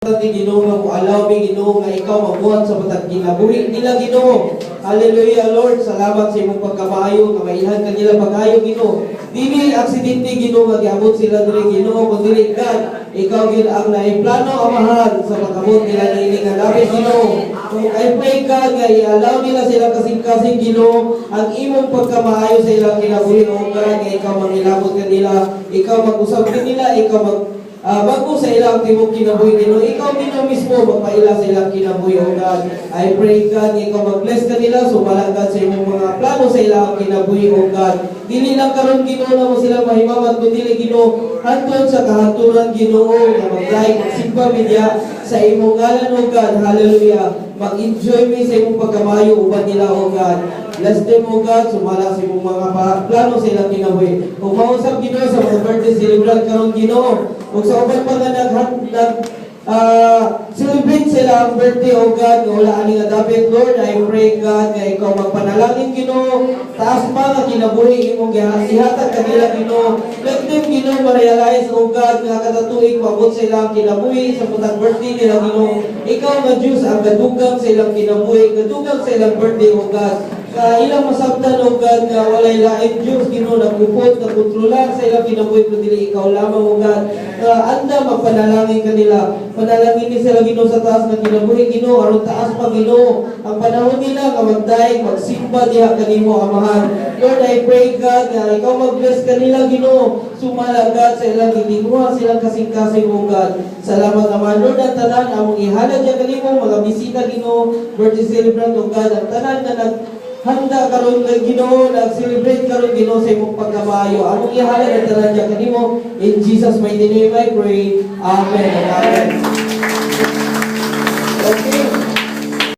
Di Ginoo nga mo allow mi Ginoo nga ikaw mabuhat sa matag kinabuhi nila Ginoo. Hallelujah Lord, salamat sa imong pagkamaayo nga mailhan kanila pag-ayo Ginoo. Dili aksidente Ginoo nga giabot sila diri Ginoo kun dili God ikaw gid ang naiplano amahan sa pag-abot nila niini nga dapat Ginoo. I pray God nga i-allow nila sila kasing-kasing Ginoo ang imong pagkamaayo sa ilang kinabuhi o God nga ikaw mangilabot kanila, ikaw mag-usab nila, ikaw bago sa ilang tibok kinabuhi Ginoo, ikaw Ginoo mismo magpaila sa ilang kinabuhi o God. I pray God, ikaw mag-bless kanila, sumala God sa imong mga plano sa ilang kinabuhi o God. Dili lang karon Ginoo na mo sila mahimamat, kundi Ginoo hantod sa kahantunan Ginoo nga mag-like, magsimba media sa imong ngalan o God. Hallelujah. Mag-enjoy mi sa imong pagkamayo uban nila o God. Bless them o God, sumala sa imong mga plano sa ilang kinabuhi. Kung mausap Ginoo sa mga birthday celebrant karon Ginoo, kung sa uban pa nga celebrate sila ang birthday o God, nga wala ani nga dapat Lord, I pray God nga ikaw magpanalangin Ginoo, taas pa nga kinabuhi imong ihatag kanila Ginoo. Let them Ginoo ma-realize o God nga kada tuig maabot sa ilang kinabuhi sa putang birthday nila Ginoo. Ikaw nga Diyos ang gadugang sa ilang kinabuhi, gadugang sa ilang birthday o God. Ilang masabtan o God nga walay lain Diyos Ginoo nagpupot, nagkontrolar sa ilang kinabuhi kundi ikaw lamang o God. Anda magpanalangin kanila. Panalangin ni sila Ginoo sa taas ng kinabuhi Ginoo, aron taas pa Ginoo. Ang panahon nila nga magdaig, magsimba diha kanimo Amahan. Lord, I pray God nga ikaw mag-bless kanila Ginoo. Sumala God sa ilang gitinguha, silang kasing-kasing o God. Salamat naman Lord, ang tanan among ihalad diha kanimo mga bisita Ginoo, birthday celebrant o God, ang tanan na handa karon kay Ginoo, nag-celebrate karon Ginoo sa imong pagkamayo. Among ihalad ang tanan diha kanimo. In Jesus mighty name I pray. Amen. Amen.